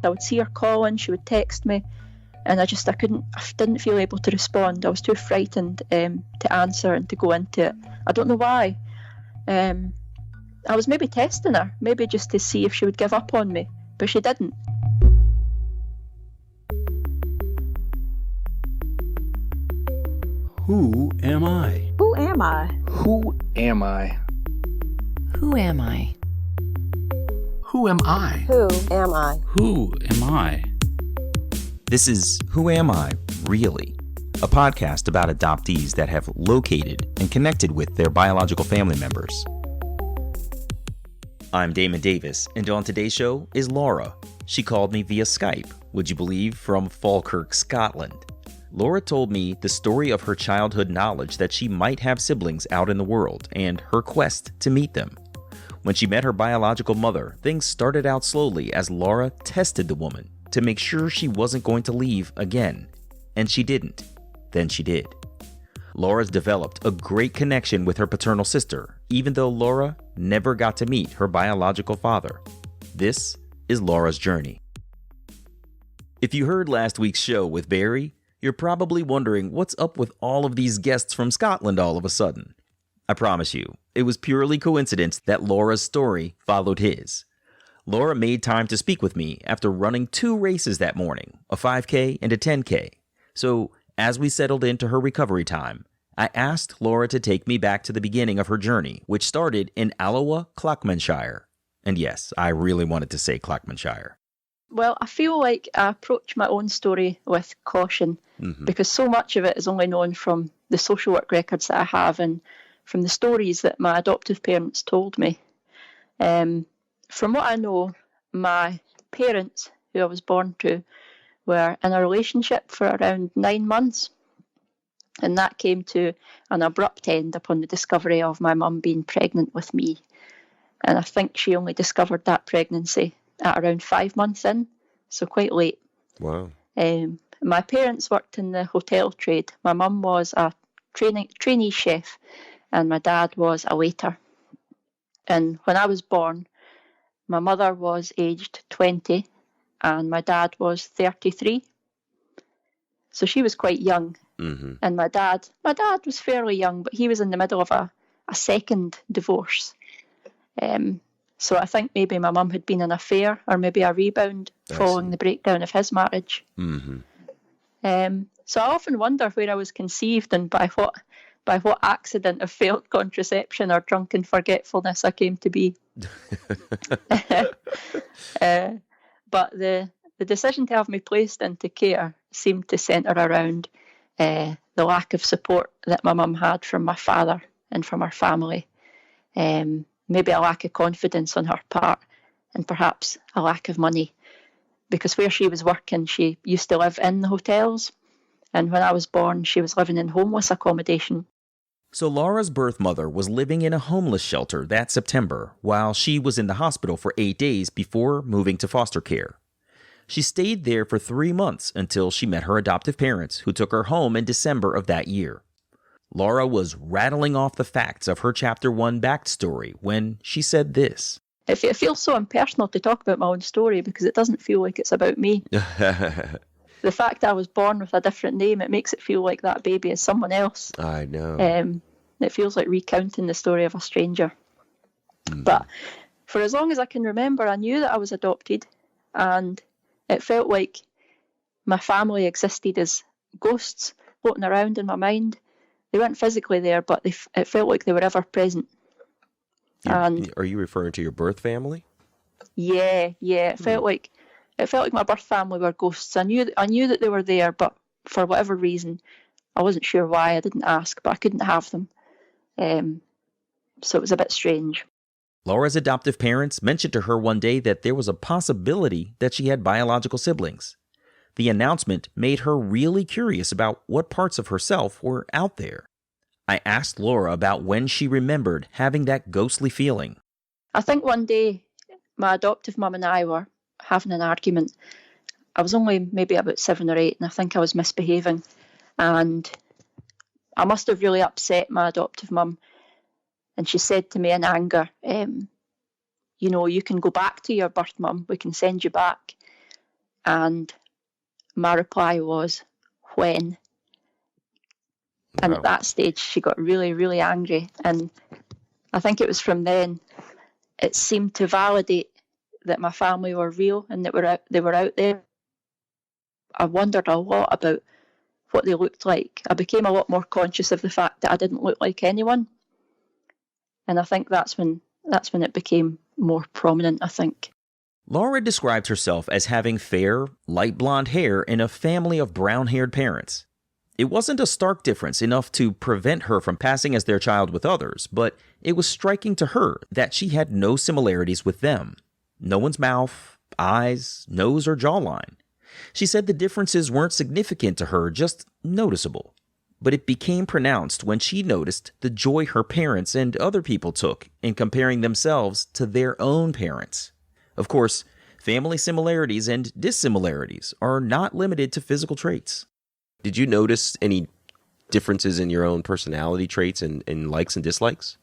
I would see her calling, she would text me, and I didn't feel able to respond. I was too frightened to answer and to go into it. I don't know why. I was maybe testing her, maybe just to see if she would give up on me, but she didn't. Who am I? Who am I? Who am I? Who am I? Who am I? Who am I? Who am I? This is Who Am I, Really? A podcast about adoptees that have located and connected with their biological family members. I'm Damon Davis, and on today's show is Laura. She called me via Skype, would you believe, from Falkirk, Scotland. Laura told me the story of her childhood knowledge that she might have siblings out in the world and her quest to meet them. When she met her biological mother, things started out slowly as Laura tested the woman to make sure she wasn't going to leave again. And she didn't. Then she did. Laura's developed a great connection with her paternal sister, even though Laura never got to meet her biological father. This is Laura's journey. If you heard last week's show with Barry, you're probably wondering what's up with all of these guests from Scotland all of a sudden. I promise you, it was purely coincidence that Laura's story followed his. Laura made time to speak with me after running 2 races that morning, a 5K and a 10K. So, as we settled into her recovery time, I asked Laura to take me back to the beginning of her journey, which started in Alloa, Clackmanshire. And yes, I really wanted to say Clackmanshire. Well, I feel like I approach my own story with caution because so much of it is only known from the social work records that I have and from the stories that my adoptive parents told me. From what I know, my parents, who I was born to, were in a relationship for around 9 months. And that came to an abrupt end upon the discovery of my mum being pregnant with me. And I think she only discovered that pregnancy at around 5 months in, so quite late. Wow. My parents worked in the hotel trade. My mum was a trainee chef and my dad was a waiter. And when I was born, my mother was aged 20 and my dad was 33. So she was quite young. Mm-hmm. And my dad was fairly young, but he was in the middle of a second divorce. So I think maybe my mum had been in an affair or maybe a rebound following the breakdown of his marriage. Mm-hmm. So I often wonder where I was conceived and by what accident of failed contraception or drunken forgetfulness I came to be. But the decision to have me placed into care seemed to centre around the lack of support that my mum had from my father and from her family. Maybe a lack of confidence on her part and perhaps a lack of money. Because where she was working, she used to live in the hotels. And when I was born, she was living in homeless accommodation. So Laura's birth mother was living in a homeless shelter that September, while she was in the hospital for 8 days before moving to foster care. She stayed there for 3 months until she met her adoptive parents, who took her home in December of that year. Laura was rattling off the facts of her Chapter 1 backstory when she said this. It feels so impersonal to talk about my own story because it doesn't feel like it's about me. The fact I was born with a different name, it makes it feel like that baby is someone else. I know. It feels like recounting the story of a stranger. But for as long as I can remember, I knew that I was adopted, and it felt like my family existed as ghosts floating around in my mind. They weren't physically there, but it felt like they were ever present. Are you referring to your birth family? Yeah. It felt like my birth family were ghosts. I knew that they were there, but for whatever reason, I wasn't sure why. I didn't ask, but I couldn't have them. So it was a bit strange. Laura's adoptive parents mentioned to her one day that there was a possibility that she had biological siblings. The announcement made her really curious about what parts of herself were out there. I asked Laura about when she remembered having that ghostly feeling. I think one day my adoptive mum and I were having an argument. I was only maybe about 7 or 8, and I think I was misbehaving. And I must have really upset my adoptive mum. And she said to me in anger, you can go back to your birth mum, we can send you back. And my reply was, when? And at that stage, she got really, really angry. And I think it was from then it seemed to validate that my family were real and that they were out there. I wondered a lot about what they looked like. I became a lot more conscious of the fact that I didn't look like anyone. And I think that's when it became more prominent, I think. Laura described herself as having fair, light blonde hair in a family of brown-haired parents. It wasn't a stark difference enough to prevent her from passing as their child with others, but it was striking to her that she had no similarities with them. No one's mouth, eyes, nose, or jawline. She said the differences weren't significant to her, just noticeable. But it became pronounced when she noticed the joy her parents and other people took in comparing themselves to their own parents. Of course, family similarities and dissimilarities are not limited to physical traits. Did you notice any differences in your own personality traits and likes and dislikes?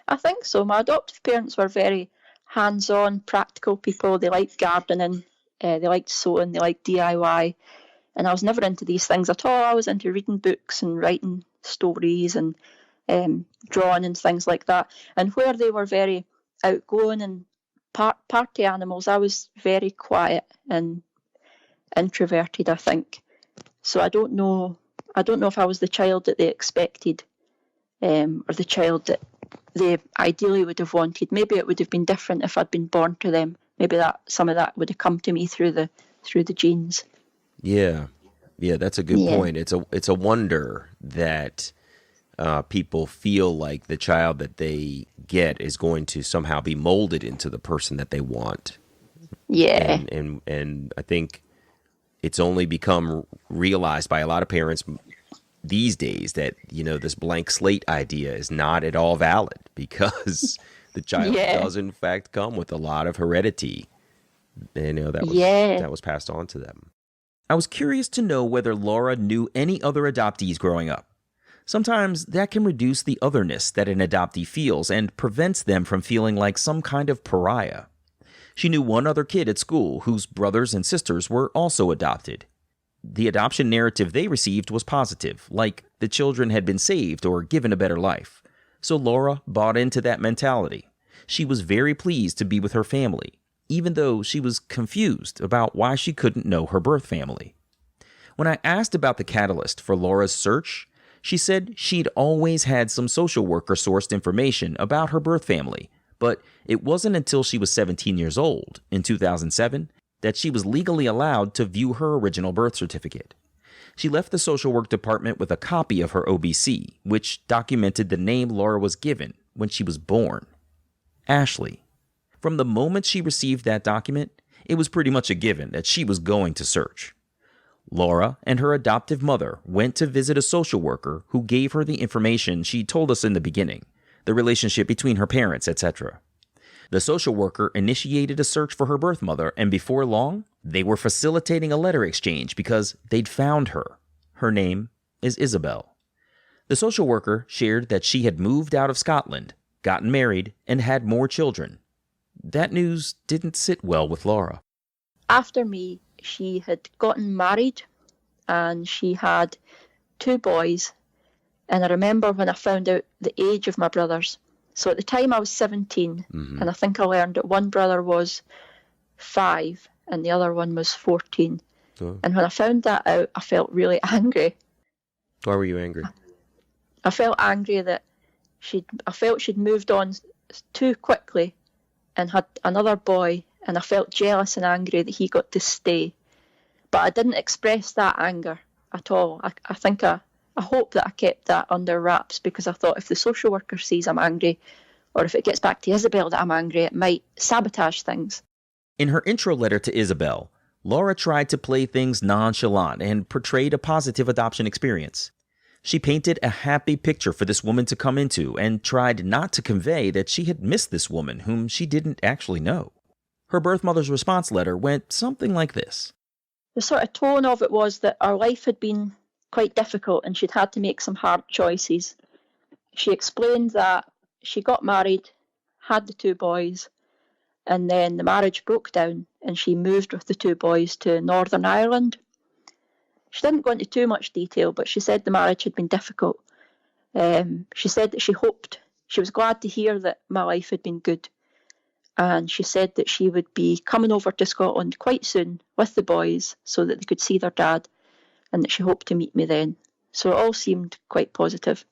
I think so. My adoptive parents were very hands-on, practical people. They liked gardening, they liked sewing, they liked DIY. And I was never into these things at all. I was into reading books and writing stories and drawing and things like that. And where they were very outgoing and party animals, I was very quiet and introverted, I think. So I don't know if I was the child that they expected, or the child that they ideally would have wanted. Maybe it would have been different if I'd been born to them. Maybe some of that would have come to me through the genes. Yeah, that's a good point. It's a wonder that people feel like the child that they get is going to somehow be molded into the person that they want. Yeah, and I think it's only become realized by a lot of parents these days that, this blank slate idea is not at all valid, because the child does in fact come with a lot of heredity, that was passed on to them. I was curious to know whether Laura knew any other adoptees growing up. Sometimes that can reduce the otherness that an adoptee feels and prevents them from feeling like some kind of pariah. She knew one other kid at school whose brothers and sisters were also adopted. The adoption narrative they received was positive, like the children had been saved or given a better life. So Laura bought into that mentality. She was very pleased to be with her family, even though she was confused about why she couldn't know her birth family. When I asked about the catalyst for Laura's search, she said she'd always had some social worker-sourced information about her birth family, but it wasn't until she was 17 years old, in 2007, that she was legally allowed to view her original birth certificate. She left the social work department with a copy of her OBC, which documented the name Laura was given when she was born: Ashley. From the moment she received that document, it was pretty much a given that she was going to search. Laura and her adoptive mother went to visit a social worker who gave her the information she told us in the beginning, the relationship between her parents, etc. The social worker initiated a search for her birth mother, and before long, they were facilitating a letter exchange because they'd found her. Her name is Isabel. The social worker shared that she had moved out of Scotland, gotten married, and had more children. That news didn't sit well with Laura. After me, she had gotten married and she had 2 boys. And I remember when I found out the age of my brothers. So at the time I was 17, and I think I learned that one brother was 5 and the other one was 14. Oh. And when I found that out, I felt really angry. Why were you angry? I felt angry that she'd moved on too quickly and had another boy, and I felt jealous and angry that he got to stay. But I didn't express that anger at all. I think I hope that I kept that under wraps, because I thought if the social worker sees I'm angry, or if it gets back to Isabel that I'm angry, it might sabotage things. In her intro letter to Isabel, Laura tried to play things nonchalant and portrayed a positive adoption experience. She painted a happy picture for this woman to come into and tried not to convey that she had missed this woman whom she didn't actually know. Her birth mother's response letter went something like this. The sort of tone of it was that our life had been quite difficult and she'd had to make some hard choices. She explained that she got married, had the 2 boys, And then the marriage broke down and she moved with the 2 boys to Northern Ireland. She didn't go into too much detail, but she said the marriage had been difficult. She said that she was glad to hear that my life had been good. And she said that she would be coming over to Scotland quite soon with the boys so that they could see their dad, and that she hoped to meet me then. So it all seemed quite positive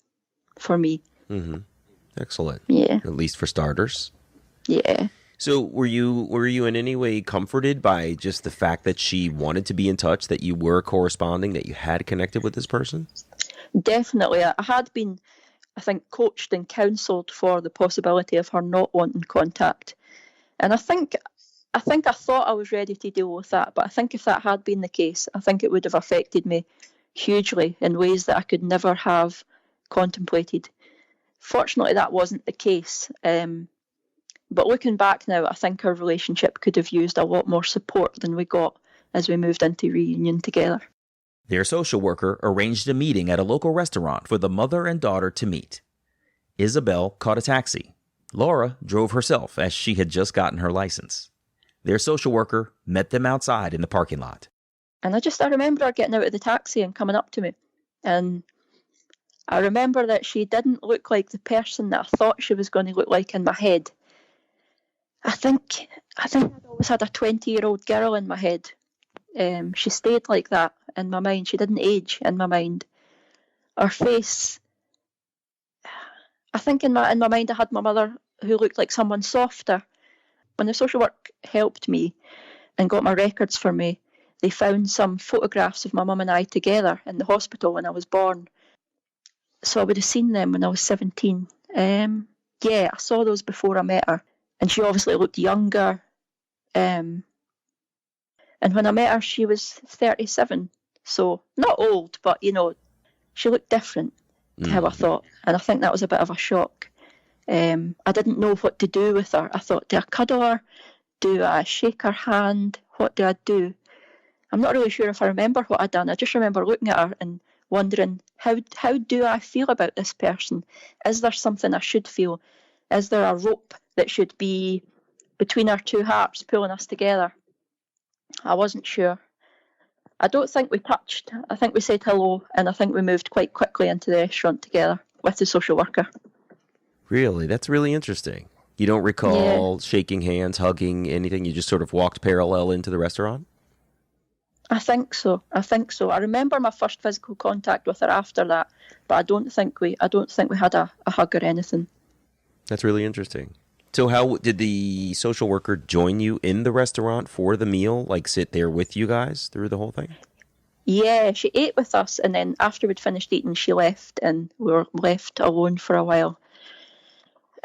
for me. Mm-hmm. Excellent. Yeah. At least for starters. Yeah. So were you in any way comforted by just the fact that she wanted to be in touch, that you were corresponding, that you had connected with this person? Definitely. I had been, I think, coached and counselled for the possibility of her not wanting contact. And I think I thought I was ready to deal with that, but I think if that had been the case, I think it would have affected me hugely in ways that I could never have contemplated. Fortunately, that wasn't the case. But looking back now, I think our relationship could have used a lot more support than we got as we moved into reunion together. Their social worker arranged a meeting at a local restaurant for the mother and daughter to meet. Isabel caught a taxi. Laura drove herself as she had just gotten her license. Their social worker met them outside in the parking lot. And I remember her getting out of the taxi and coming up to me. And I remember that she didn't look like the person that I thought she was going to look like in my head. I think I'd always had a 20-year-old girl in my head. She stayed like that in my mind. She didn't age in my mind. Her face, I think in my mind I had my mother who looked like someone softer. When the social work helped me and got my records for me, they found some photographs of my mum and I together in the hospital when I was born. So I would have seen them when I was 17. I saw those before I met her. And she obviously looked younger. And when I met her, she was 37. So not old, but, she looked different to how I thought. And I think that was a bit of a shock. I didn't know what to do with her. I thought, do I cuddle her? Do I shake her hand? What do I do? I'm not really sure if I remember what I'd done. I just remember looking at her and wondering, how do I feel about this person? Is there something I should feel? Is there a rope that should be between our 2 hearts pulling us together? I wasn't sure. I don't think we touched. I think we said hello, and I think we moved quite quickly into the restaurant together with the social worker. Really? That's really interesting. You don't recall shaking hands, hugging, anything? You just sort of walked parallel into the restaurant? I think so. I remember my first physical contact with her after that, but I don't think we had a hug or anything. That's really interesting. So how did the social worker join you in the restaurant for the meal, like sit there with you guys through the whole thing? Yeah, she ate with us, and then after we'd finished eating, she left, and we were left alone for a while.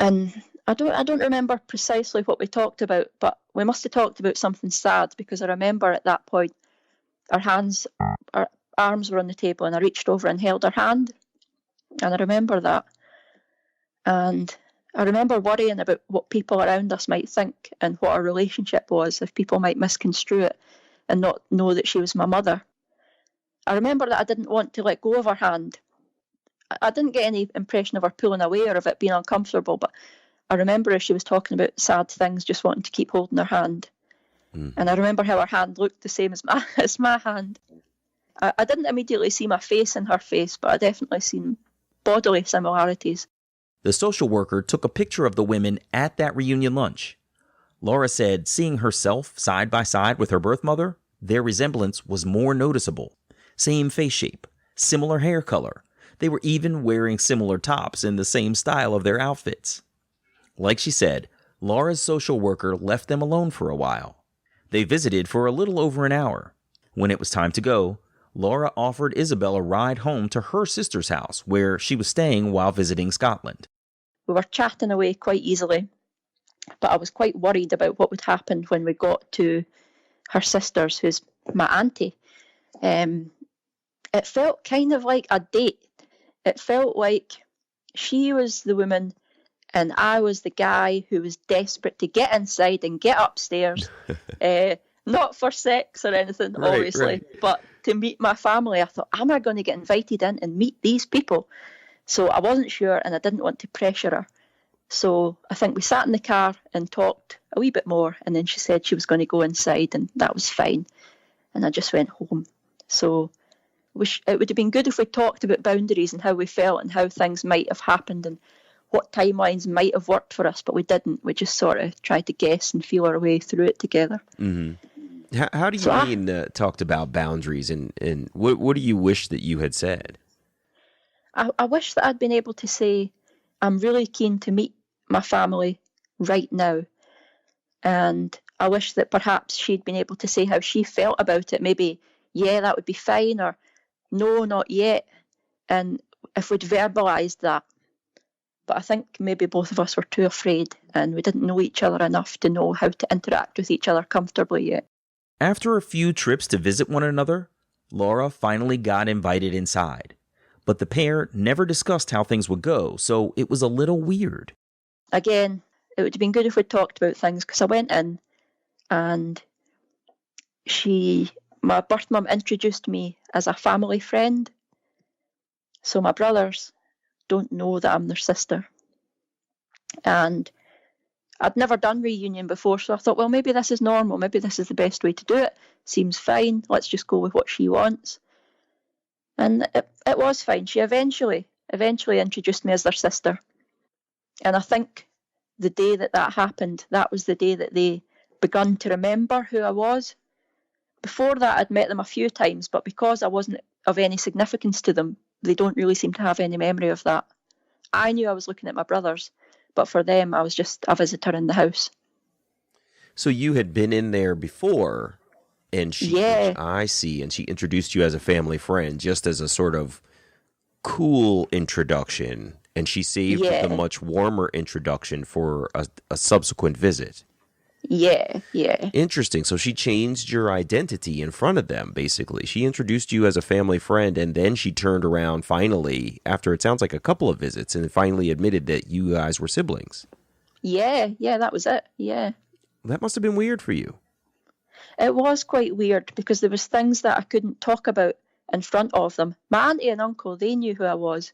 And I don't remember precisely what we talked about, but we must have talked about something sad, because I remember at that point our arms were on the table, and I reached over and held her hand, and I remember that. And I remember worrying about what people around us might think and what our relationship was, if people might misconstrue it and not know that she was my mother. I remember that I didn't want to let go of her hand. I didn't get any impression of her pulling away or of it being uncomfortable, but I remember as she was talking about sad things, just wanting to keep holding her hand. And I remember how her hand looked the same as my hand. I didn't immediately see my face in her face, but I definitely seen bodily similarities. The social worker took a picture of the women at that reunion lunch. Laura said seeing herself side by side with her birth mother, their resemblance was more noticeable. Same face shape, similar hair color. They were even wearing similar tops in the same style of their outfits. Like she said, Laura's social worker left them alone for a while. They visited for a little over an hour. When it was time to go, Laura offered Isabel a ride home to her sister's house, where she was staying while visiting Scotland. We were chatting away quite easily, but I was quite worried about what would happen when we got to her sister's, who's my auntie. It felt kind of like a date. It felt like she was the woman and I was the guy who was desperate to get inside and get upstairs. Not for sex or anything, obviously, but to meet my family. I thought, am I going to get invited in and meet these people? So I wasn't sure, and I didn't want to pressure her. So I think we sat in the car and talked a wee bit more, and then she said she was going to go inside, and that was fine. And I just went home. So it would have been good if we talked about boundaries and how we felt and how things might have happened and what timelines might have worked for us, but we didn't. We just sort of tried to guess and feel our way through it together. Mm-hmm. How do you mean talked about boundaries, and what do you wish that you had said? I wish that I'd been able to say, I'm really keen to meet my family right now. And I wish that perhaps she'd been able to say how she felt about it. Maybe, yeah, that would be fine, or no, not yet. And if we'd verbalised that. But I think maybe both of us were too afraid, and we didn't know each other enough to know how to interact with each other comfortably yet. After a few trips to visit one another, Laura finally got invited inside. But the pair never discussed how things would go, so it was a little weird. Again, it would have been good if we talked about things, because I went in and my birth mum introduced me as a family friend. So my brothers don't know that I'm their sister. And I'd never done reunion before, so I thought, well, maybe this is normal. Maybe this is the best way to do it. Seems fine. Let's just go with what she wants. And it was fine. She eventually introduced me as their sister. And I think the day that happened, that was the day that they begun to remember who I was. Before that, I'd met them a few times, but because I wasn't of any significance to them, they don't really seem to have any memory of that. I knew I was looking at my brothers, but for them, I was just a visitor in the house. So you had been in there before, and I see, and she introduced you as a family friend, just as a sort of cool introduction, and she saved the much warmer introduction for a subsequent visit. Yeah. Interesting. So she changed your identity in front of them, basically. She introduced you as a family friend, and then she turned around finally, after it sounds like a couple of visits, and finally admitted that you guys were siblings. Yeah, that was it, yeah. That must have been weird for you. It was quite weird, because there was things that I couldn't talk about in front of them. My auntie and uncle, they knew who I was,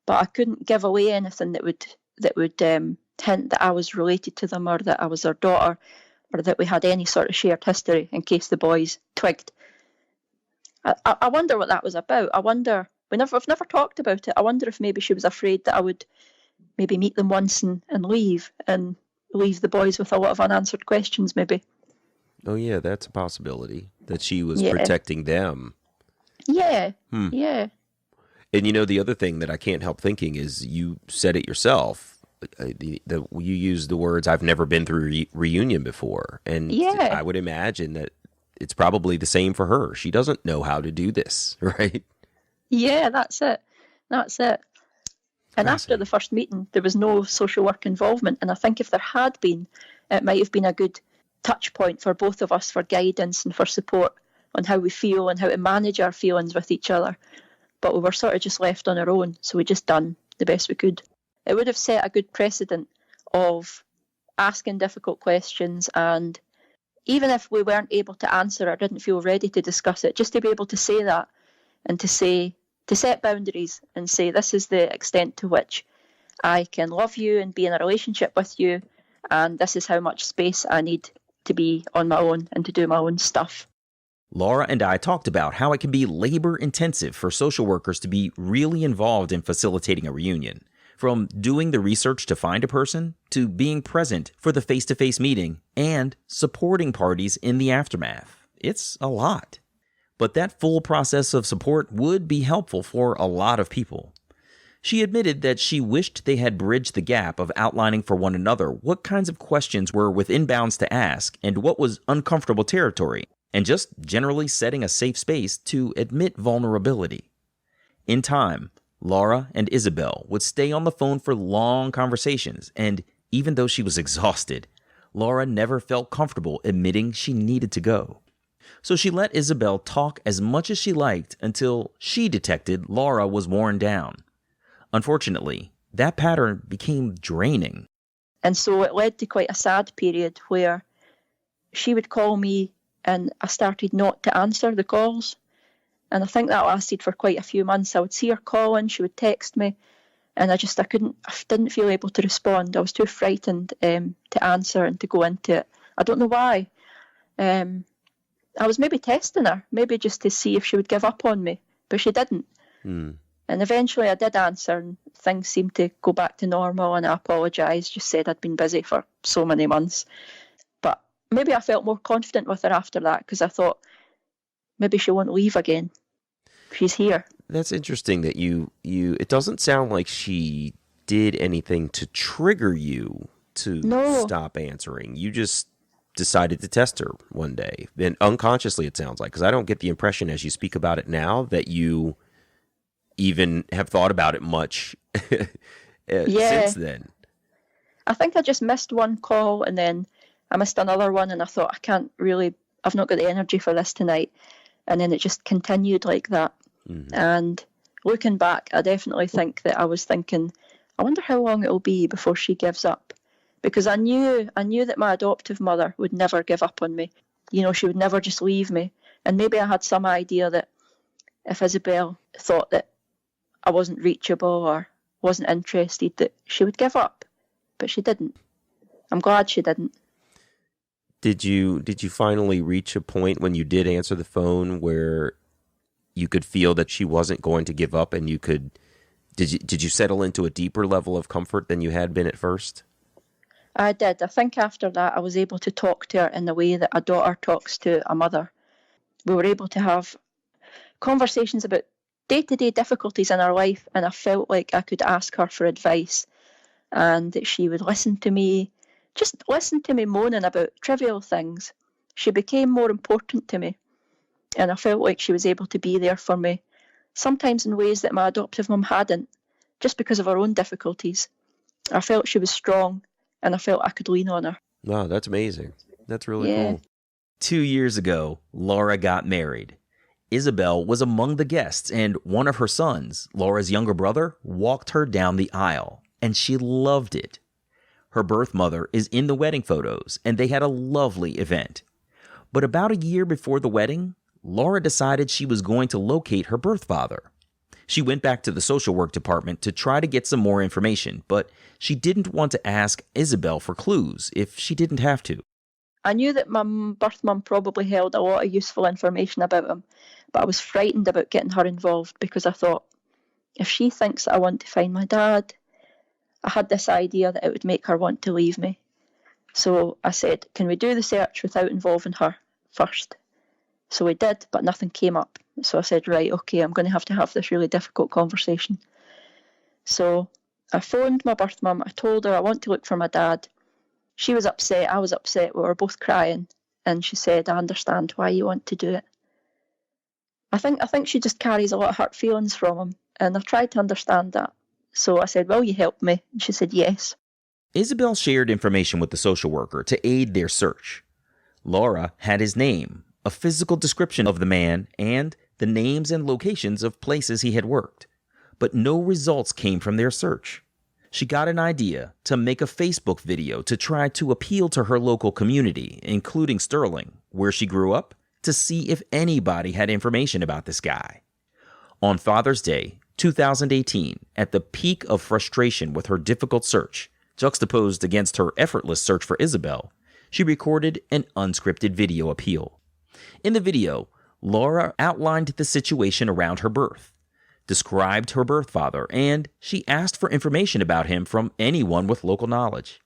but I couldn't give away anything that would hint that I was related to them, or that I was their daughter, or that we had any sort of shared history, in case the boys twigged. I wonder what that was about. I wonder, I've never talked about it. I wonder if maybe she was afraid that I would maybe meet them once and leave the boys with a lot of unanswered questions, maybe. Oh yeah, that's a possibility, that she was protecting them. Yeah. Yeah. And the other thing that I can't help thinking is, you said it yourself, you used the words, I've never been through reunion before. And I would imagine that it's probably the same for her. She doesn't know how to do this, right? Yeah, that's it. And after the first meeting, there was no social work involvement. And I think if there had been, it might have been a good touch point for both of us, for guidance and for support on how we feel and how to manage our feelings with each other. But we were sort of just left on our own, so we just done the best we could. It would have set a good precedent of asking difficult questions, and even if we weren't able to answer or didn't feel ready to discuss it, just to be able to say that, and to set boundaries and say, this is the extent to which I can love you and be in a relationship with you, and this is how much space I need to be on my own and to do my own stuff. Laura and I talked about how it can be labor-intensive for social workers to be really involved in facilitating a reunion. From doing the research to find a person, to being present for the face-to-face meeting, and supporting parties in the aftermath. It's a lot. But that full process of support would be helpful for a lot of people. She admitted that she wished they had bridged the gap of outlining for one another what kinds of questions were within bounds to ask and what was uncomfortable territory, and just generally setting a safe space to admit vulnerability. In time, Laura and Isabel would stay on the phone for long conversations, and even though she was exhausted, Laura never felt comfortable admitting she needed to go. So she let Isabel talk as much as she liked until she detected Laura was worn down. Unfortunately, that pattern became draining. And so it led to quite a sad period where she would call me and I started not to answer the calls. And I think that lasted for quite a few months. I would see her calling, she would text me, And I didn't feel able to respond. I was too frightened to answer and to go into it. I don't know why. I was maybe testing her, maybe just to see if she would give up on me, but she didn't. And eventually I did answer, and things seemed to go back to normal, and I apologised, just said I'd been busy for so many months. But maybe I felt more confident with her after that, because I thought maybe she won't leave again. She's here. That's interesting that you it doesn't sound like she did anything to trigger you to stop answering. You just decided to test her one day. And unconsciously, it sounds like, because I don't get the impression as you speak about it now that you even have thought about it much since then. I think I just missed one call, and then I missed another one, and I thought, I've not got the energy for this tonight. And then it just continued like that. And looking back, I definitely think that I was thinking, I wonder how long it'll be before she gives up. Because I knew that my adoptive mother would never give up on me. You know, she would never just leave me. And maybe I had some idea that if Isabel thought that I wasn't reachable or wasn't interested, that she would give up. But she didn't. I'm glad she didn't. Did you finally reach a point when you did answer the phone where you could feel that she wasn't going to give up, and did you settle into a deeper level of comfort than you had been at first? I did. I think after that I was able to talk to her in the way that a daughter talks to a mother. We were able to have conversations about day-to-day difficulties in our life, and I felt like I could ask her for advice, and that she would listen to me moaning about trivial things. She became more important to me, and I felt like she was able to be there for me, sometimes in ways that my adoptive mum hadn't, just because of her own difficulties. I felt she was strong, and I felt I could lean on her. Wow, that's amazing. That's really cool. 2 years ago, Laura got married. Isabel was among the guests, and one of her sons, Laura's younger brother, walked her down the aisle, and she loved it. Her birth mother is in the wedding photos, and they had a lovely event. But about a year before the wedding, Laura decided she was going to locate her birth father. She went back to the social work department to try to get some more information, but she didn't want to ask Isabel for clues if she didn't have to. I knew that my birth mum probably held a lot of useful information about him, but I was frightened about getting her involved, because I thought, if she thinks that I want to find my dad, I had this idea that it would make her want to leave me. So I said, can we do the search without involving her first? So we did, but nothing came up. So I said, right, okay, I'm going to have this really difficult conversation. So I phoned my birth mum. I told her I want to look for my dad. She was upset. I was upset. We were both crying. And she said, I understand why you want to do it. I think she just carries a lot of hurt feelings from him. And I tried to understand that. So I said, will you help me? And she said, yes. Isabel shared information with the social worker to aid their search. Laura had his name, a physical description of the man, and the names and locations of places he had worked. But no results came from their search. She got an idea to make a Facebook video to try to appeal to her local community, including Sterling, where she grew up, to see if anybody had information about this guy. On Father's Day, 2018, at the peak of frustration with her difficult search, juxtaposed against her effortless search for Isabel, she recorded an unscripted video appeal. In the video, Laura outlined the situation around her birth, described her birth father, and she asked for information about him from anyone with local knowledge.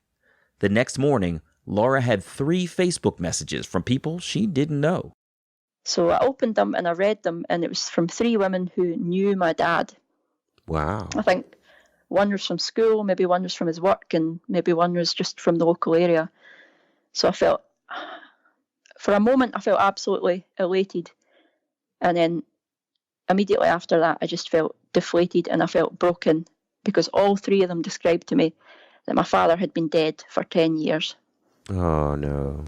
The next morning, Laura had 3 Facebook messages from people she didn't know. So I opened them and I read them, and it was from 3 women who knew my dad. Wow. I think one was from school, maybe one was from his work, and maybe one was just from the local area. So for a moment, I felt absolutely elated. And then immediately after that, I just felt deflated and I felt broken, because all 3 of them described to me that my father had been dead for 10 years. Oh, no.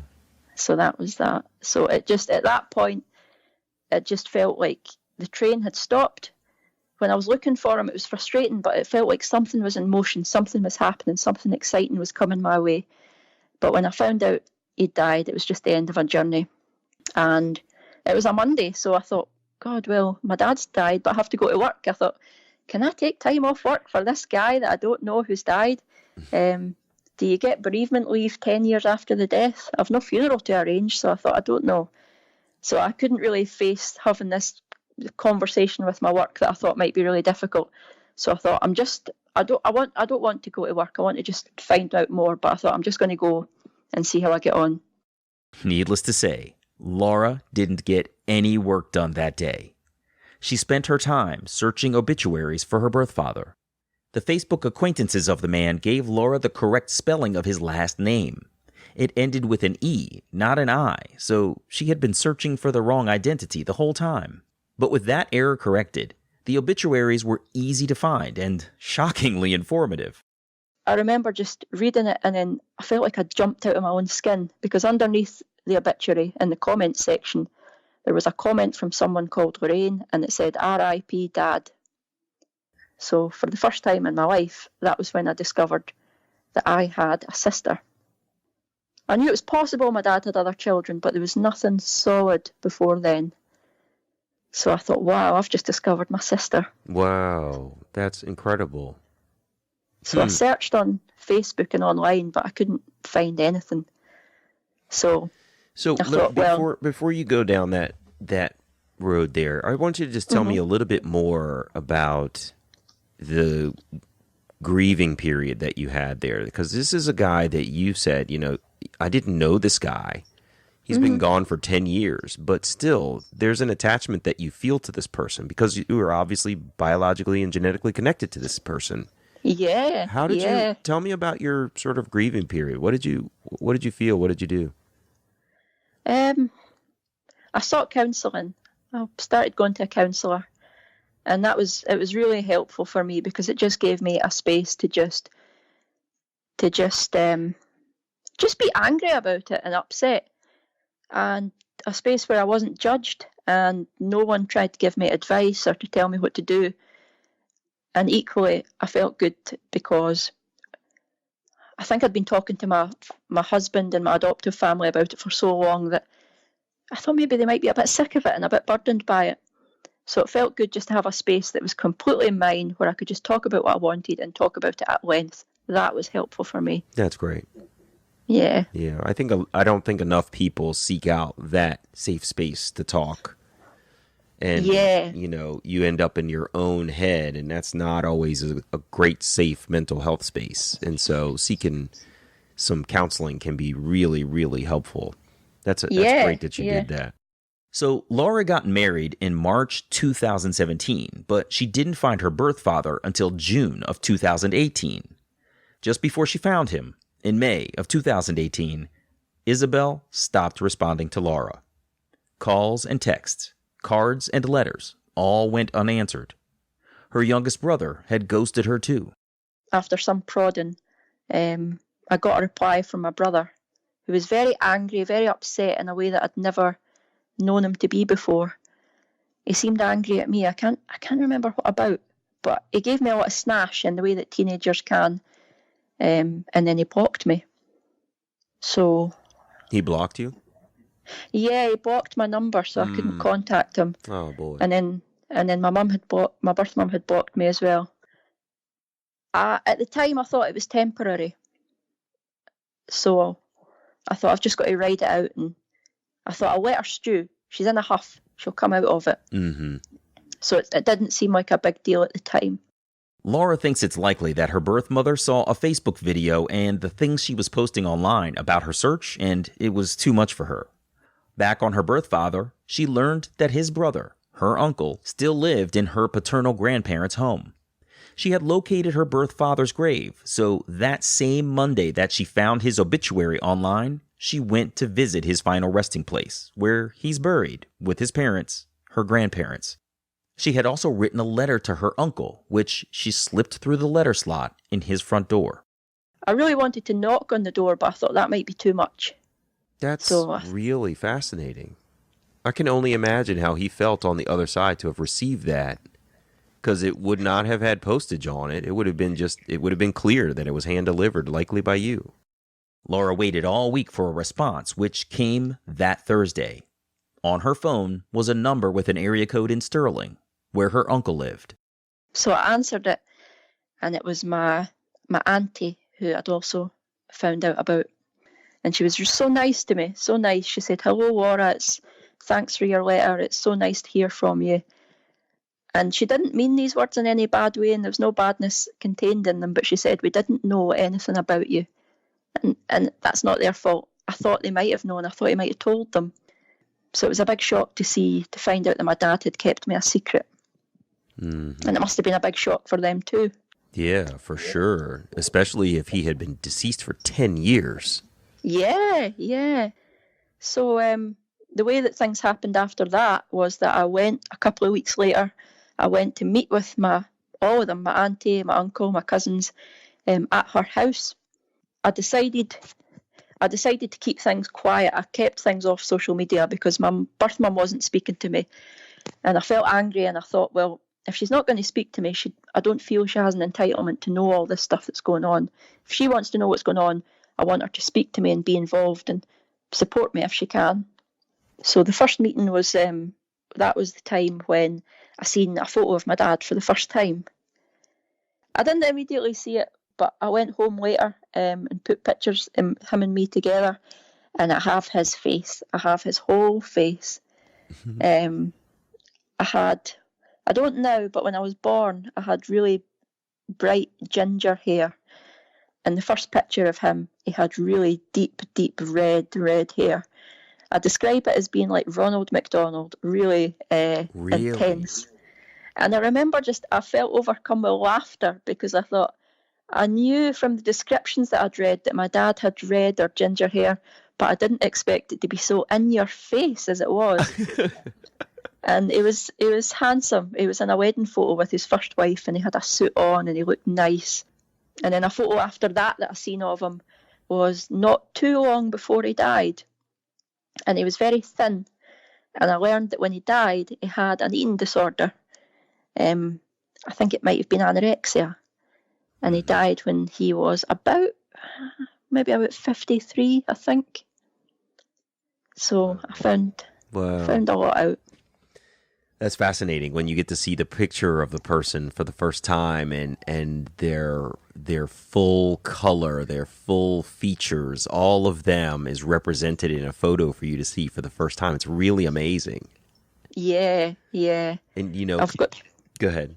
So that was that. So it just, at that point, it just felt like the train had stopped. When I was looking for him, it was frustrating, but it felt like something was in motion, something was happening, something exciting was coming my way. But when I found out he'd died, it was just the end of a journey. And it was a Monday, so I thought, God, well, my dad's died, but I have to go to work. I thought, can I take time off work for this guy that I don't know who's died? Do you get bereavement leave 10 years after the death? I've no funeral to arrange, so I thought, I don't know. So I couldn't really face having this conversation with my work that I thought might be really difficult. So I thought, I don't want to go to work. I want to just find out more. But I thought, I'm just going to go and see how I get on. Needless to say, Laura didn't get any work done that day. She spent her time searching obituaries for her birth father. The Facebook acquaintances of the man gave Laura the correct spelling of his last name. It ended with an E, not an I, so she had been searching for the wrong identity the whole time. But with that error corrected, the obituaries were easy to find and shockingly informative. I remember just reading it, and then I felt like I jumped out of my own skin, because underneath the obituary in the comments section, there was a comment from someone called Lorraine, and it said, R.I.P. Dad. So for the first time in my life, that was when I discovered that I had a sister. I knew it was possible my dad had other children, but there was nothing solid before then. So I thought, wow, I've just discovered my sister. Wow, that's incredible. So I searched on Facebook and online, but I couldn't find anything. So I thought, before you go down that road there, I want you to just tell me a little bit more about the grieving period that you had there, because this is a guy that you said, I didn't know this guy. He's been gone for 10 years, but still there's an attachment that you feel to this person because you are obviously biologically and genetically connected to this person. Yeah. How did you tell me about your sort of grieving period? What did you feel? What did you do? I sought counselling. I started going to a counsellor, and it was really helpful for me because it just gave me a space to just be angry about it and upset, and a space where I wasn't judged and no one tried to give me advice or to tell me what to do. And equally, I felt good because I think I'd been talking to my husband and my adoptive family about it for so long that I thought maybe they might be a bit sick of it and a bit burdened by it. So it felt good just to have a space that was completely mine where I could just talk about what I wanted and talk about it at length. That was helpful for me. That's great. Yeah. Yeah, I don't think enough people seek out that safe space to talk. And, you end up in your own head, and that's not always a great, safe mental health space. And so seeking some counseling can be really, really helpful. That's great that you did that. So Laura got married in March 2017, but she didn't find her birth father until June of 2018. Just before she found him, in May of 2018, Isabel stopped responding to Laura. Calls and texts, cards and letters all went unanswered. Her youngest brother had ghosted her too. After some prodding, I got a reply from my brother, who was very angry, very upset in a way that I'd never known him to be before. He seemed angry at me. I can't remember what about, but he gave me a lot of snash in the way that teenagers can, and then he blocked me. So he blocked you? Yeah, he blocked my number, so I couldn't contact him. Oh boy! And then my birth mum had blocked me as well. At the time, I thought it was temporary, so I thought I've just got to ride it out, and I thought I'll let her stew. She's in a huff; she'll come out of it. Mm-hmm. So it didn't seem like a big deal at the time. Laura thinks it's likely that her birth mother saw a Facebook video and the things she was posting online about her search, and it was too much for her. Back on her birth father, she learned that his brother, her uncle, still lived in her paternal grandparents' home. She had located her birth father's grave, so that same Monday that she found his obituary online, she went to visit his final resting place, where he's buried with his parents, her grandparents. She had also written a letter to her uncle, which she slipped through the letter slot in his front door. I really wanted to knock on the door, but I thought that might be too much. That's really fascinating. I can only imagine how he felt on the other side to have received that, because it would not have had postage on it. It would have been clear that it was hand delivered, likely by you. Laura waited all week for a response, which came that Thursday. On her phone was a number with an area code in Sterling, where her uncle lived. So I answered it, and it was my auntie who I'd also found out about. And she was just so nice to me, so nice. She said, "Hello, Laura, thanks for your letter. It's so nice to hear from you." And she didn't mean these words in any bad way, and there was no badness contained in them, but she said, "We didn't know anything about you." And that's not their fault. I thought they might have known. I thought he might have told them. So it was a big shock to find out that my dad had kept me a secret. Mm-hmm. And it must have been a big shock for them too. Yeah, for sure. Especially if he had been deceased for 10 years. Yeah. So the way that things happened after that was that I went a couple of weeks later. I went to meet with all of them, my auntie, my uncle, my cousins, at her house. I decided to keep things quiet. I kept things off social media because my birth mum wasn't speaking to me. And I felt angry, and I thought, well, if she's not going to speak to me, I don't feel she has an entitlement to know all this stuff that's going on. If she wants to know what's going on, I want her to speak to me and be involved and support me if she can. So the first meeting was, that was the time when I seen a photo of my dad for the first time. I didn't immediately see it, but I went home later and put pictures of him and me together, and I have his face. I have his whole face. I don't know, but when I was born, I had really bright ginger hair. And the first picture of him, he had really deep red hair. I describe it as being like Ronald McDonald, really intense. And I remember I felt overcome with laughter because I thought, I knew from the descriptions that I'd read that my dad had red or ginger hair, but I didn't expect it to be so in your face as it was. And it was handsome. He was in a wedding photo with his first wife, and he had a suit on and he looked nice. And then a photo after that I seen of him was not too long before he died. And he was very thin. And I learned that when he died, he had an eating disorder. I think it might have been anorexia. And he died when he was maybe about 53, I think. So I found a lot out. That's fascinating when you get to see the picture of the person for the first time and their full color, their full features, all of them is represented in a photo for you to see for the first time. It's really amazing. Yeah. And go ahead.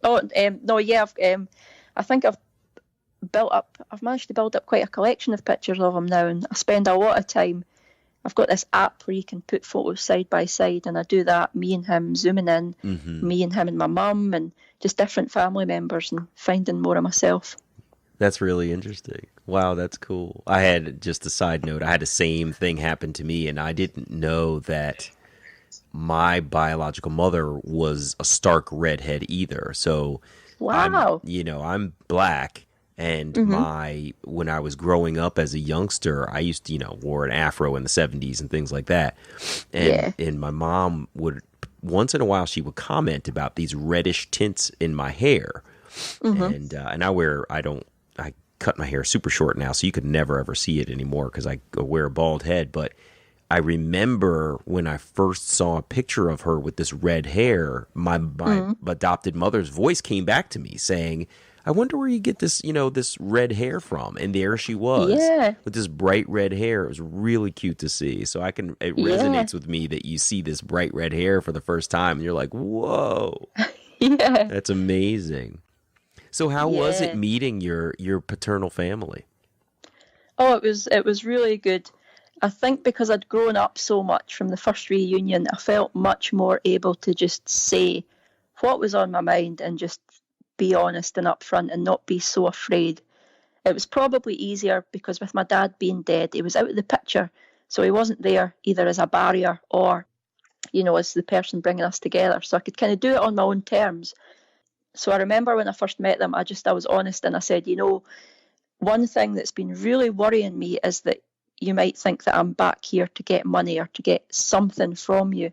Oh, no, yeah. I think I've managed to build up quite a collection of pictures of him now, and I spend a lot of time. I've got this app where you can put photos side by side, and I do that, me and him zooming in, me and him and my mum, and just different family members, and finding more of myself. That's really interesting. Wow, that's cool. I had, just a side note, I had the same thing happen to me, and I didn't know that my biological mother was a stark redhead either. So, wow. I'm black. And when I was growing up as a youngster, I used to, wore an afro in the 70s and things like that. And my mom would, once in a while, she would comment about these reddish tints in my hair. And I cut my hair super short now, so you could never ever see it anymore because I wear a bald head. But I remember when I first saw a picture of her with this red hair, my adopted mother's voice came back to me saying, I wonder where you get this, this red hair from. And there she was with this bright red hair. It was really cute to see. So it resonates with me that you see this bright red hair for the first time and you're like, whoa, that's amazing. So how was it meeting your paternal family? Oh, it was really good. I think because I'd grown up so much from the first reunion, I felt much more able to just say what was on my mind and just be honest and upfront and not be so afraid. It was probably easier because with my dad being dead, he was out of the picture, so he wasn't there either as a barrier or, as the person bringing us together. So I could kind of do it on my own terms. So I remember when I first met them, I was honest and I said, one thing that's been really worrying me is that you might think that I'm back here to get money or to get something from you.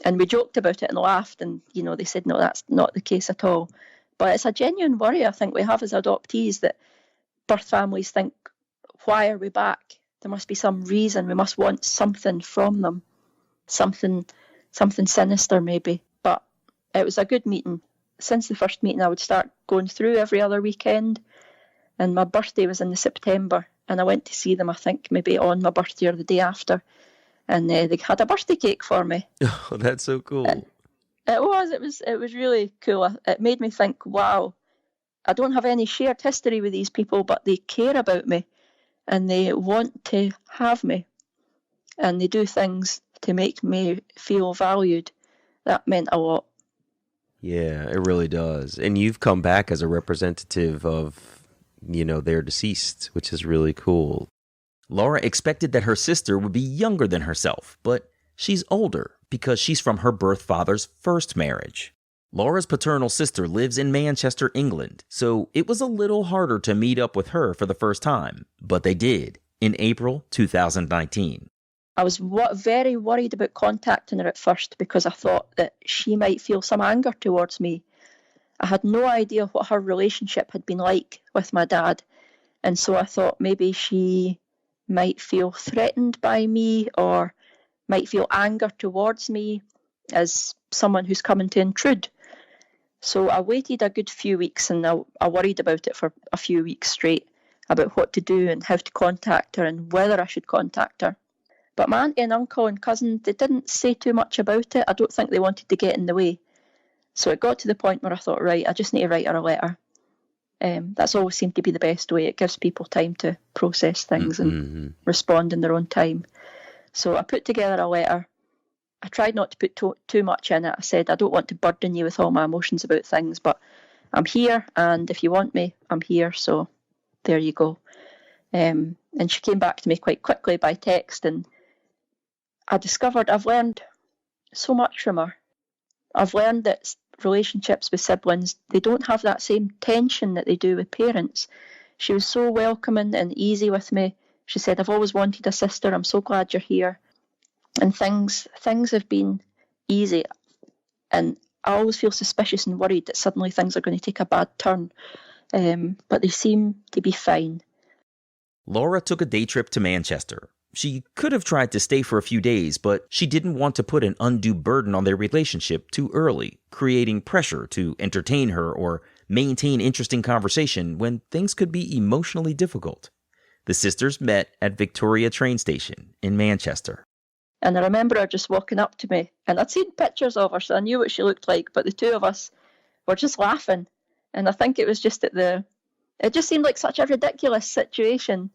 And we joked about it and laughed, and they said, no, that's not the case at all. But it's a genuine worry I think we have as adoptees, that birth families think, why are we back? There must be some reason. We must want something from them, something sinister maybe. But it was a good meeting. Since the first meeting, I would start going through every other weekend, and my birthday was in the September, and I went to see them, I think, maybe on my birthday or the day after, and they had a birthday cake for me. Oh, that's so cool. It was really cool. It made me think, wow, I don't have any shared history with these people, but they care about me, and they want to have me, and they do things to make me feel valued. That meant a lot. Yeah, it really does. And you've come back as a representative of, their deceased, which is really cool. Laura expected that her sister would be younger than herself, but she's older because she's from her birth father's first marriage. Laura's paternal sister lives in Manchester, England, so it was a little harder to meet up with her for the first time, but they did in April 2019. I was very worried about contacting her at first because I thought that she might feel some anger towards me. I had no idea what her relationship had been like with my dad, and so I thought maybe she might feel threatened by me or might feel anger towards me as someone who's coming to intrude. So I waited a good few weeks, and I worried about it for a few weeks straight, about what to do and how to contact her and whether I should contact her. But my auntie and uncle and cousin, they didn't say too much about it. I don't think they wanted to get in the way. So it got to the point where I thought, right, I just need to write her a letter. That's always seemed to be the best way. It gives people time to process things and respond in their own time. So I put together a letter. I tried not to put too much in it. I said, I don't want to burden you with all my emotions about things, but I'm here, and if you want me, I'm here. So there you go. And she came back to me quite quickly by text, and I discovered I've learned so much from her. I've learned that relationships with siblings, they don't have that same tension that they do with parents. She was so welcoming and easy with me. She said, I've always wanted a sister. I'm so glad you're here. And things have been easy. And I always feel suspicious and worried that suddenly things are going to take a bad turn. But they seem to be fine. Laura took a day trip to Manchester. She could have tried to stay for a few days, but she didn't want to put an undue burden on their relationship too early, creating pressure to entertain her or maintain interesting conversation when things could be emotionally difficult. The sisters met at Victoria train station in Manchester. And I remember her just walking up to me, and I'd seen pictures of her, so I knew what she looked like, but the two of us were just laughing. And I think it was just it just seemed like such a ridiculous situation.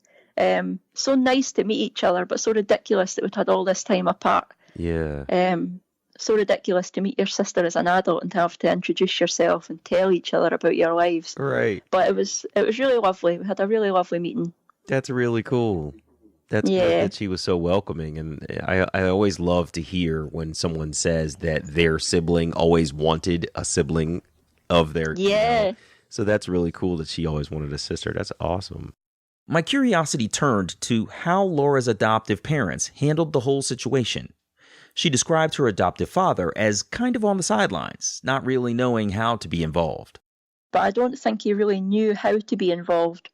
So nice to meet each other, but so ridiculous that we'd had all this time apart. Yeah. So ridiculous to meet your sister as an adult and to have to introduce yourself and tell each other about your lives. Right. But it was really lovely. We had a really lovely meeting. That's really cool. That's good that she was so welcoming. And I always love to hear when someone says that their sibling always wanted a sibling of their. Yeah. So that's really cool that she always wanted a sister. That's awesome. My curiosity turned to how Laura's adoptive parents handled the whole situation. She described her adoptive father as kind of on the sidelines, not really knowing how to be involved. But I don't think he really knew how to be involved.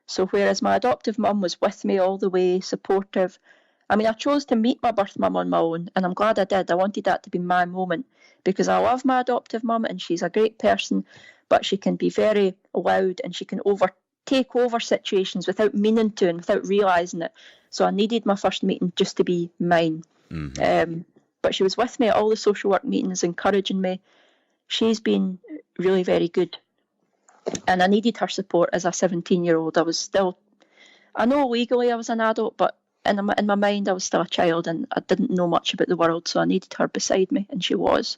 So whereas my adoptive mum was with me all the way, supportive, I mean, I chose to meet my birth mum on my own, and I'm glad I did. I wanted that to be my moment, because I love my adoptive mum, and she's a great person, but she can be very loud, and she can take over situations without meaning to and without realising it. So I needed my first meeting just to be mine. Mm-hmm. But she was with me at all the social work meetings, encouraging me. She's been really very good. And I needed her support as a 17-year-old. I know legally I was an adult, but in my mind I was still a child, and I didn't know much about the world, so I needed her beside me, and she was.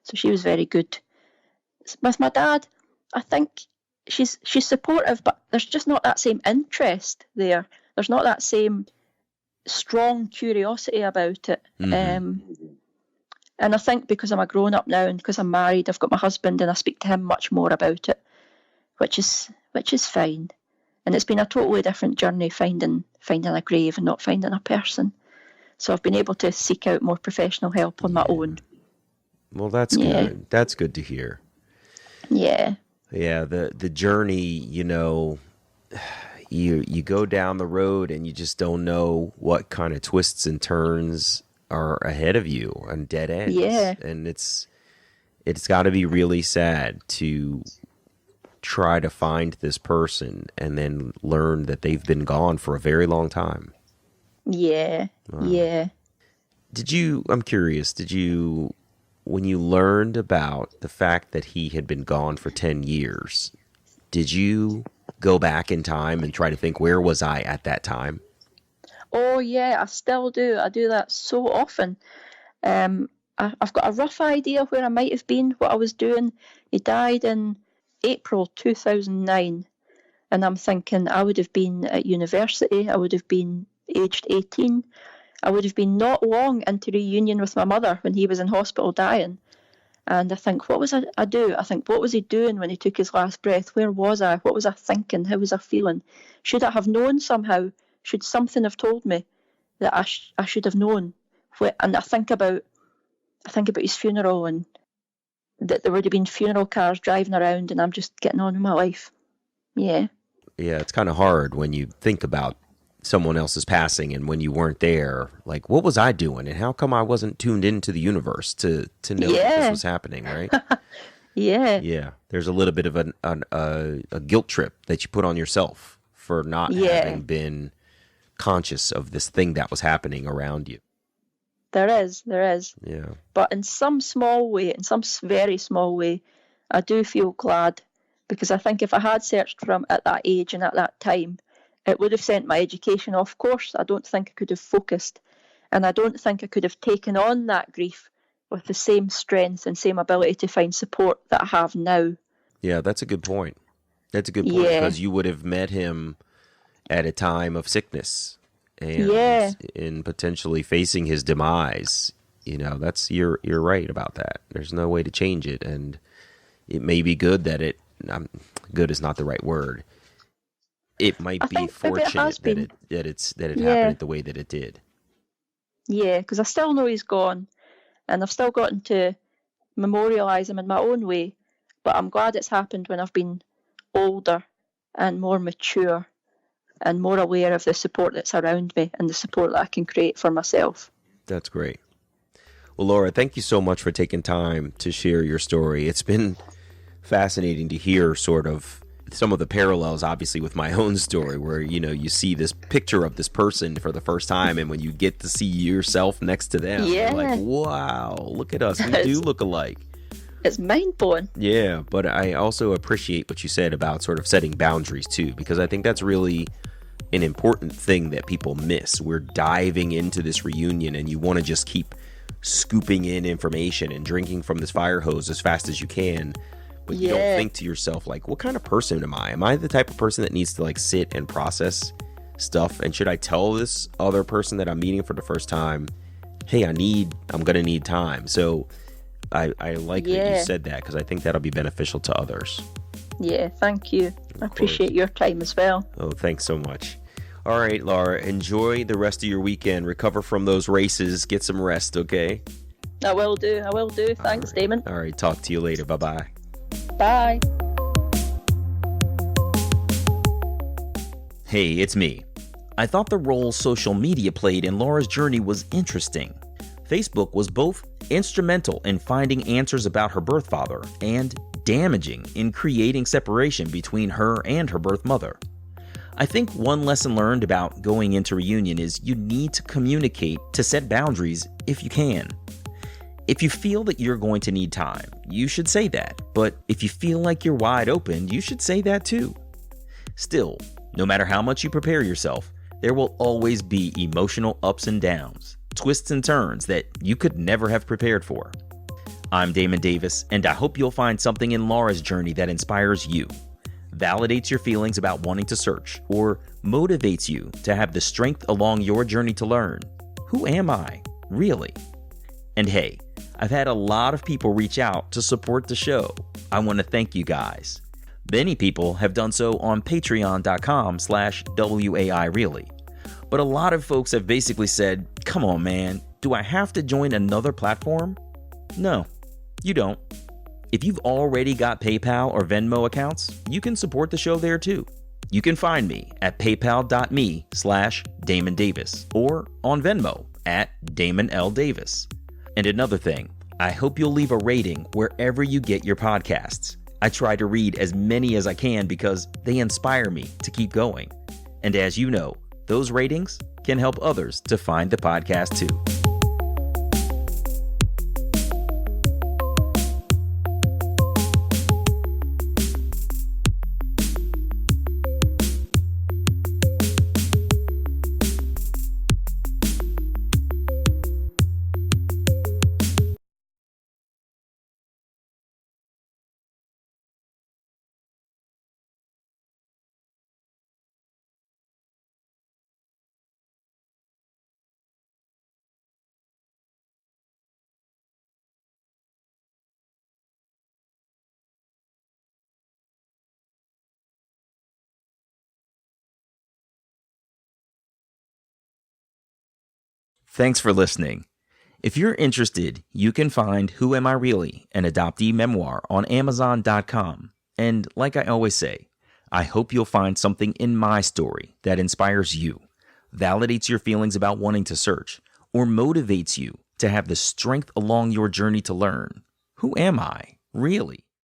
So she was very good. With my dad, I think she's supportive, but there's just not that same interest there. There's not that same strong curiosity about it. Mm-hmm. And I think because I'm a grown-up now and because I'm married, I've got my husband, and I speak to him much more about it, which is fine. And it's been a totally different journey finding a grave and not finding a person. So I've been able to seek out more professional help on my own. Well, that's good. That's good to hear. Yeah. Yeah, the journey, you go down the road and you just don't know what kind of twists and turns are ahead of you and dead ends. Yeah. And it's it's got to be really sad to try to find this person and then learn that they've been gone for a very long time. Yeah, yeah. I'm curious, when you learned about the fact that he had been gone for 10 years, did you go back in time and try to think, where was I at that time? Oh, yeah, I still do. I do that so often. I've got a rough idea where I might have been, what I was doing. He died in April 2009, and I'm thinking I would have been at university. I would have been aged 18. I would have been not long into reunion with my mother when he was in hospital dying. And I think, what was I do? I think, what was he doing when he took his last breath? Where was I? What was I thinking? How was I feeling? Should I have known somehow? Should something have told me that I should have known? And I think about his funeral, and that there would have been funeral cars driving around, and I'm just getting on with my life. Yeah. Yeah, it's kind of hard when you think about someone else's passing and when you weren't there. Like, what was I doing, and how come I wasn't tuned into the universe to know that this was happening, right? Yeah. Yeah. There's a little bit of a guilt trip that you put on yourself for not having been conscious of this thing that was happening around you. There is. Yeah. But in some small way, in some very small way, I do feel glad, because I think if I had searched for him at that age and at that time, it would have sent my education off course. I don't think I could have focused, and I don't think I could have taken on that grief with the same strength and same ability to find support that I have now. Yeah, that's a good point. Because you would have met him at a time of sickness and in potentially facing his demise. That's you're right about that. There's no way to change it, and it may be good that good is not the right word. It might be fortunate that it happened the way that it did. Yeah, because I still know he's gone, and I've still gotten to memorialise him in my own way. But I'm glad it's happened when I've been older and more mature and more aware of the support that's around me and the support that I can create for myself. That's great. Well, Laura, thank you so much for taking time to share your story. It's been fascinating to hear sort of some of the parallels, obviously, with my own story, where, you see this picture of this person for the first time, and when you get to see yourself next to them, you're like, wow, look at us. We do look alike. It's mind-blowing. Yeah, but I also appreciate what you said about sort of setting boundaries, too, because I think that's really an important thing that people miss. We're diving into this reunion, and you want to just keep scooping in information and drinking from this fire hose as fast as you can. But you don't think to yourself, like, what kind of person am I? Am I the type of person that needs to, like, sit and process stuff? And should I tell this other person that I'm meeting for the first time, hey, I'm going to need time? So I like that you said that, because I think that'll be beneficial to others. Yeah, thank you. I appreciate your time as well. Oh, thanks so much. All right, Laura, enjoy the rest of your weekend. Recover from those races. Get some rest, okay? I will do. Thanks, Damon. All right, talk to you later. Bye-bye. Bye. Hey, it's me. I thought the role social media played in Laura's journey was interesting. Facebook was both instrumental in finding answers about her birth father and damaging in creating separation between her and her birth mother. I think one lesson learned about going into reunion is you need to communicate to set boundaries if you can. If you feel that you're going to need time, you should say that. But if you feel like you're wide open, you should say that too. Still, no matter how much you prepare yourself, there will always be emotional ups and downs, twists and turns that you could never have prepared for. I'm Damon Davis, and I hope you'll find something in Laura's journey that inspires you, validates your feelings about wanting to search, or motivates you to have the strength along your journey to learn, who am I, really? And hey, I've had a lot of people reach out to support the show. I want to thank you guys. Many people have done so on patreon.com/WAIReally. But a lot of folks have basically said, come on, man, do I have to join another platform? No, you don't. If you've already got PayPal or Venmo accounts, you can support the show there too. You can find me at paypal.me/Damon Davis or on Venmo at Damon L. Davis. And another thing, I hope you'll leave a rating wherever you get your podcasts. I try to read as many as I can because they inspire me to keep going. And as you know, those ratings can help others to find the podcast too. Thanks for listening. If you're interested, you can find Who Am I Really? An adoptee memoir on Amazon.com. And like I always say, I hope you'll find something in my story that inspires you, validates your feelings about wanting to search, or motivates you to have the strength along your journey to learn. Who am I, really?